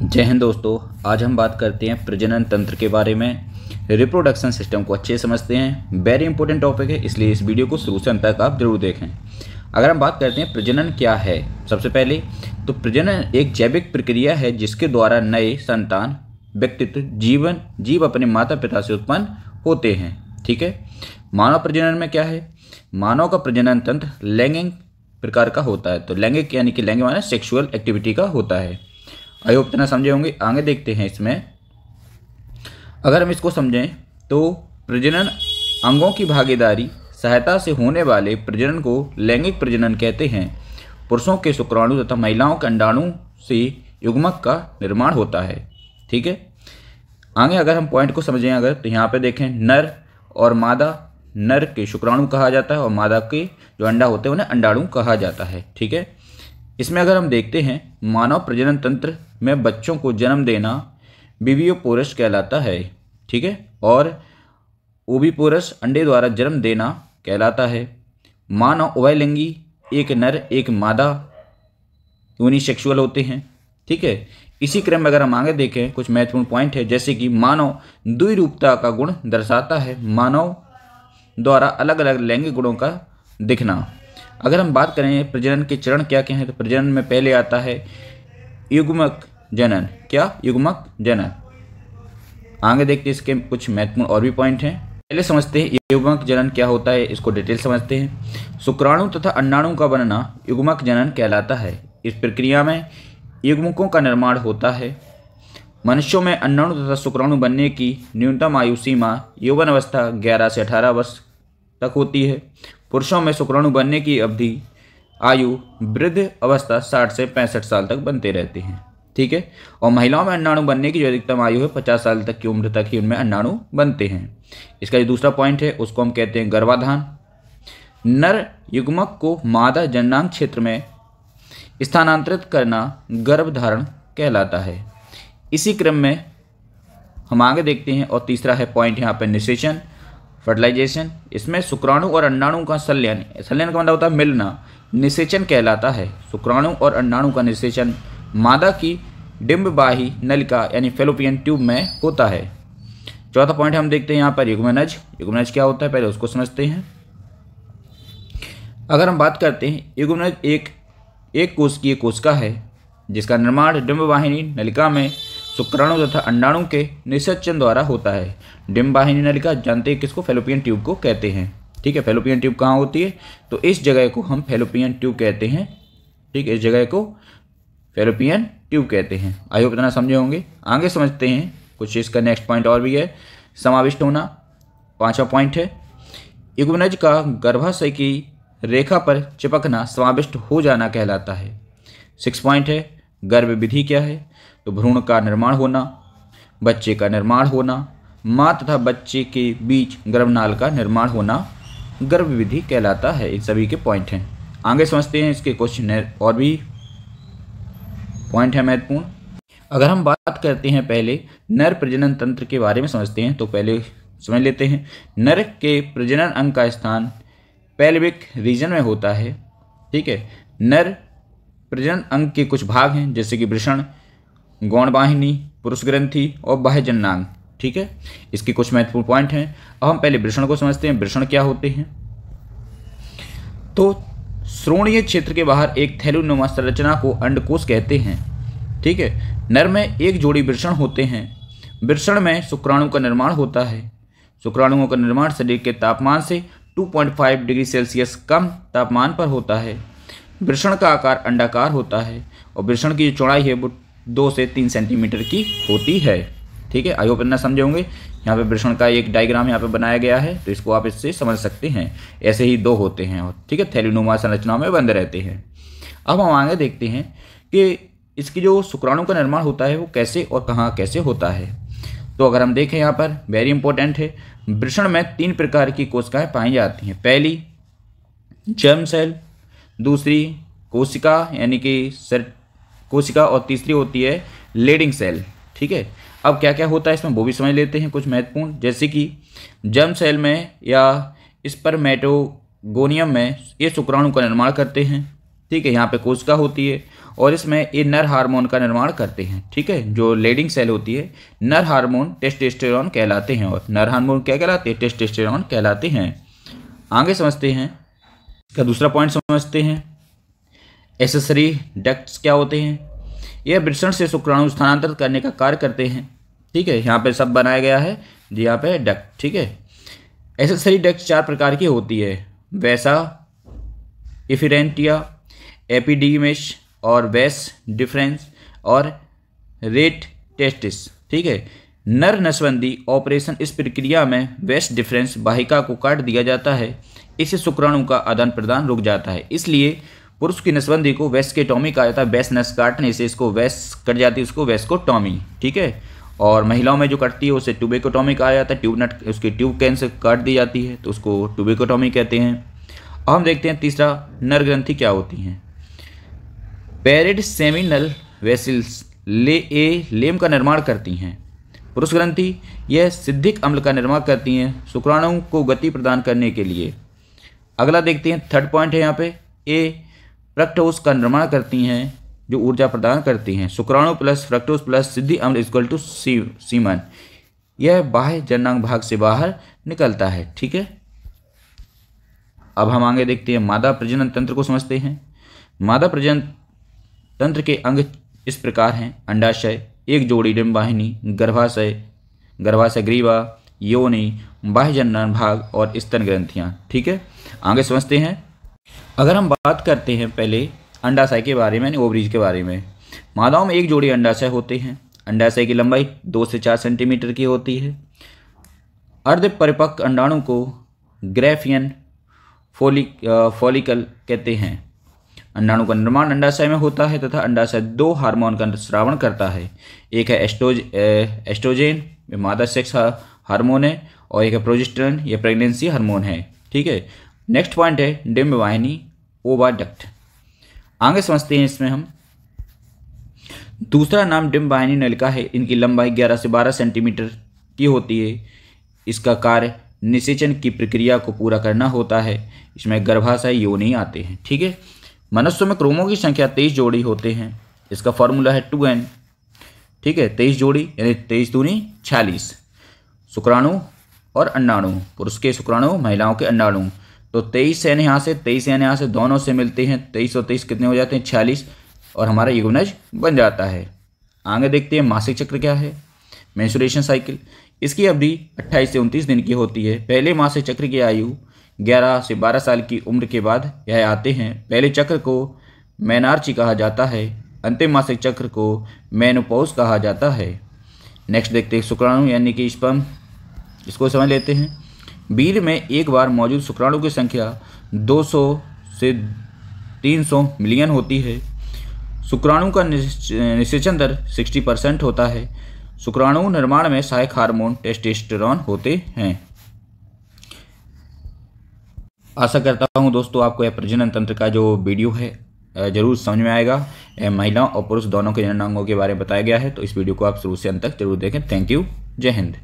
जय हिंद दोस्तों। आज हम बात करते हैं प्रजनन तंत्र के बारे में। रिप्रोडक्शन सिस्टम को अच्छे समझते हैं। वेरी इंपॉर्टेंट टॉपिक है, इसलिए इस वीडियो को शुरू से अंत तक आप जरूर देखें। अगर हम बात करते हैं प्रजनन क्या है, सबसे पहले तो प्रजनन एक जैविक प्रक्रिया है जिसके द्वारा नए संतान व्यक्तित्व जीव अपने माता पिता से उत्पन्न होते हैं। ठीक है। मानव प्रजनन में क्या है, मानव का प्रजनन तंत्र लैंगिक प्रकार का होता है। तो लैंगिक यानी कि लैंगिक माना सेक्सुअल एक्टिविटी का होता है। आई होप इतना समझे होंगे। आगे देखते हैं। इसमें अगर हम इसको समझें तो प्रजनन अंगों की भागीदारी सहायता से होने वाले प्रजनन को लैंगिक प्रजनन कहते हैं। पुरुषों के शुक्राणु तथा महिलाओं के अंडाणु से युग्मक का निर्माण होता है। ठीक है। आगे अगर हम पॉइंट को समझें अगर तो यहाँ पे देखें नर और मादा, नर के शुक्राणु कहा जाता है और मादा के जो अंडा होते हैं उन्हें अंडाणु कहा जाता है। ठीक है। इसमें अगर हम देखते हैं मानव प्रजनन तंत्र में बच्चों को जन्म देना विवियोपोरस कहलाता है। ठीक है। और ओविपोरस अंडे द्वारा जन्म देना कहलाता है। मानव उभयलिंगी, एक नर एक मादा यूनिसेक्सुअल होते हैं। ठीक है। इसी क्रम में अगर हम आगे देखें कुछ महत्वपूर्ण पॉइंट है, जैसे कि मानव द्विरूपता का गुण दर्शाता है। मानव द्वारा अलग अलग लैंगिक गुणों का दिखना। अगर हम बात करें प्रजनन के चरण क्या क्या हैं, तो प्रजनन में पहले आता है युग्मक जनन। क्या? युग्मक जनन। आगे देखते हैं इसके कुछ महत्वपूर्ण और भी पॉइंट हैं। पहले समझते हैं युग्मक जनन क्या होता है, इसको डिटेल समझते हैं। शुक्राणु तथा अंडाणु का बनना युग्मक जनन कहलाता है। इस प्रक्रिया में युग्मकों का निर्माण होता है। मनुष्यों में अंडाणु तथा शुक्राणु बनने की न्यूनतम आयु सीमा यौवन अवस्था 11 से 18 वर्ष तक होती है। पुरुषों में शुक्राणु बनने की अवधि आयु वृद्ध अवस्था 60 से 65 साल तक बनते रहते हैं। ठीक है। और महिलाओं में अंडाणु बनने की जो अधिकतम आयु है 50 साल तक की उम्र तक ही उनमें अंडाणु बनते हैं। इसका जो दूसरा पॉइंट है उसको हम कहते हैं गर्भाधान। नर युग्मक को मादा जननांग क्षेत्र में स्थानांतरित करना गर्भधारण कहलाता है। इसी क्रम में हम आगे देखते हैं और तीसरा है पॉइंट यहाँ पर निषेचन, फर्टिलाइजेशन। इसमें शुक्राणु और अंडाणु का संलयन का मतलब होता है मिलना, निषेचन कहलाता है। शुक्राणु और अंडाणु का निषेचन मादा की डिंबबाही नलिका यानी फैलोपियन ट्यूब में होता है। चौथा पॉइंट हम देखते हैं यहाँ पर युग्मनज। युग्मनज क्या होता है पहले उसको समझते हैं। अगर हम बात करते हैं युग्मनज एक कोशिकीय कोशिका है जिसका निर्माण डिंबवाहिनी नलिका में शुक्राणु तथा अंडाणु के निषेचन द्वारा होता है। डिंबवाहिनी नलिका जानते हैं किसको? फैलोपियन ट्यूब को कहते हैं। ठीक है। फैलोपियन ट्यूब कहाँ होती है? तो इस जगह को हम फैलोपियन ट्यूब कहते हैं। ठीक है। इस जगह को फैलोपियन ट्यूब कहते हैं। आई होप इतना समझे होंगे। आगे समझते हैं कुछ। इसका नेक्स्ट पॉइंट और भी है, समाविष्ट होना। पांचवा पॉइंट है युग्मनज का गर्भाशय की रेखा पर चिपकना समाविष्ट हो जाना कहलाता है। 6 पॉइंट है गर्भ विधि क्या है, तो भ्रूण का निर्माण होना, बच्चे का निर्माण होना, माँ तथा बच्चे के बीच गर्भनाल का निर्माण होना गर्भ विधि कहलाता है। इन सभी के पॉइंट हैं। आगे समझते हैं इसके कुछ और भी पॉइंट है महत्वपूर्ण। अगर हम बात करते हैं पहले नर प्रजनन तंत्र के बारे में समझते हैं, तो पहले समझ लेते हैं नर के प्रजनन अंग का स्थान पेल्विक रीजन में होता है। ठीक है। नर प्रजनन अंग के कुछ भाग हैं जैसे कि वृषण, गौणवाहिनी, पुरुष ग्रंथि और बाह्य जननांग। ठीक है। इसके कुछ महत्वपूर्ण पॉइंट हैं। अब हम पहले वृषण को समझते हैं। वृषण क्या होते हैं, तो श्रोणीय क्षेत्र के बाहर एक थैलोनुमा संरचना को अंडकोश कहते हैं। ठीक है। नर में एक जोड़ी वृषण होते हैं। वृषण में शुक्राणु का निर्माण होता है। शुक्राणुओं का निर्माण शरीर के तापमान से 2.5 डिग्री सेल्सियस कम तापमान पर होता है। वृषण का आकार अंडाकार होता है और वृषण की जो चौड़ाई है वो 2 से 3 सेंटीमीटर की होती है। ठीक है। आई होप इतना समझे होंगे। यहाँ पे वृषण का एक डायग्राम यहाँ पे बनाया गया है, तो इसको आप इससे समझ सकते हैं। ऐसे ही 2 होते हैं और ठीक है थैलोनुमा संरचनाओं में बंद रहते हैं। अब हम आगे देखते हैं कि इसकी जो शुक्राणु का निर्माण होता है वो कैसे और कहाँ कैसे होता है। तो अगर हम देखें यहाँ पर वेरी इंपॉर्टेंट है, वृषण में 3 प्रकार की कोशिकाएं पाई जाती हैं। पहली जर्म सेल, दूसरी कोशिका यानी कि कोशिका और तीसरी होती है लेडिंग सेल। ठीक है। अब क्या क्या होता है इसमें वो भी समझ लेते हैं कुछ महत्वपूर्ण, जैसे कि जर्म सेल में या स्पर्मेटोगोनियम में ये शुक्राणु का निर्माण करते हैं। ठीक है, यहाँ पे कोशिका होती है और इसमें ये नर हार्मोन का निर्माण करते हैं। ठीक है, जो लेडिंग सेल होती है, नर हार्मोन टेस्टोस्टेरोन कहलाते हैं, और नर हार्मोन क्या कहलाते हैं? टेस्टोस्टेरोन कहलाते हैं। आगे समझते हैं, इसका दूसरा पॉइंट समझते हैं, एक्सेसरी डक्ट्स क्या होते हैं। यह वृषण से शुक्राणु स्थानांतरित करने का कार्य करते हैं। ठीक है, यहाँ पे सब बनाया गया है जी, यहाँ पे डक्ट। ठीक है, एक्सेसरी डक्ट 4 प्रकार की होती है, वैसा, इफिरेंटिया, एपिडीमिस और वेस डिफरेंस और रेट टेस्टिस। ठीक है, नर नसबंदी ऑपरेशन, इस प्रक्रिया में वेस डिफरेंस वाहिका को काट दिया जाता है, इससे शुक्राणु का आदान प्रदान रुक जाता है। इसलिए पुरुष की नसबंदी को वेस्केटोमी कहा जाता है। वेस नस काटने से इसको वेस कट जाती है, उसको वेस्कोटोमी। ठीक है, और महिलाओं में जो कटती है उसे ट्यूबेकोटोमी कहा जाता है। ट्यूब नट, उसकी ट्यूब कैंसर काट दी जाती है तो उसको ट्यूबेकोटोमी कहते हैं। अब हम देखते हैं तीसरा, नर ग्रंथि क्या होती हैं। पैरिड सेमिनल वेसिल्स लेम का निर्माण करती हैं। पुरुष ग्रंथि यह सिद्धिक अम्ल का निर्माण करती हैं शुक्राणु को गति प्रदान करने के लिए। अगला देखते हैं, थर्ड पॉइंट है यहाँ पे, ए फ्रक्टोज का निर्माण करती हैं जो ऊर्जा प्रदान करती हैं। शुक्राणु प्लस फ्रक्टोज प्लस सिद्धि अम्ल इक्वल टू सीमन। यह बाह्य जननांग भाग से बाहर निकलता है। ठीक है, अब हम आगे देखते हैं, मादा प्रजनन तंत्र को समझते हैं। मादा प्रजनन तंत्र के अंग इस प्रकार हैं, अंडाशय, एक जोड़ी डिंबवाहिनी, गर्भाशय, गर्भाशय ग्रीवा, योनि, बाह्य जननांग भाग और स्तन ग्रंथियां। ठीक है, आगे समझते हैं। अगर हम बात करते हैं पहले अंडाशय के बारे में, ओवरीज के बारे में। मादाओं में एक जोड़ी अंडाशय होते हैं। अंडाशय की लंबाई 2 से 4 सेंटीमीटर की होती है। अर्ध परिपक्व अंडाणु को ग्रैफियन फॉलिकल कहते हैं। अंडाणु का निर्माण अंडाशय में होता है तथा अंडाशय 2 हार्मोन का स्रावण करता है। एक है एस्ट्रोजेन, मादा सेक्स हार्मोन है, और एक है प्रोजेस्टेरोन, यह प्रेगनेंसी हार्मोन है। ठीक है, नेक्स्ट पॉइंट है डिंबवाहिनी, ओवाडक्ट। आगे समझते हैं इसमें हम। दूसरा नाम डिंबवाहिनी नलिका है। इनकी लंबाई 11 से 12 सेंटीमीटर की होती है। इसका कार्य निषेचन की प्रक्रिया को पूरा करना होता है। इसमें गर्भाशय, योनि आते हैं। ठीक है, मनुष्य में क्रोमों की संख्या 23 जोड़ी होते हैं। इसका फॉर्मूला है 2n। ठीक है, 23 जोड़ी यानी 23 दूनी 46। शुक्राणु और अंडाणु, पुरुष के शुक्राणु, महिलाओं के अंडाणु। तो 23 एन यहाँ से, 23 एन यहाँ से, दोनों से मिलते हैं 23 और 23 कितने हो जाते हैं? 46, और हमारा युग्मनज बन जाता है। आगे देखते हैं मासिक चक्र क्या है, मेंस्ट्रुएशन साइकिल। इसकी अवधि 28 से 29 दिन की होती है। पहले मासिक चक्र की आयु 11 से 12 साल की उम्र के बाद यह आते हैं। पहले चक्र को मेनार्ची कहा जाता है, अंतिम मासिक चक्र को मेनोपॉज कहा जाता है। नेक्स्ट देखते हैं शुक्राणु यानी कि स्पर्म, इसको समझ लेते हैं। वीर्य में एक बार मौजूद शुक्राणु की संख्या 200 से 300 मिलियन होती है। शुक्राणु का निषेचन दर 60% होता है। शुक्राणु निर्माण में सहायक हार्मोन टेस्टोस्टेरोन होते हैं। आशा करता हूं दोस्तों आपको यह प्रजनन तंत्र का जो वीडियो है जरूर समझ में आएगा। महिलाओं और पुरुष दोनों के जननांगों के बारे में बताया गया है, तो इस वीडियो को आप शुरू से अंत तक जरूर देखें। थैंक यू, जय हिंद।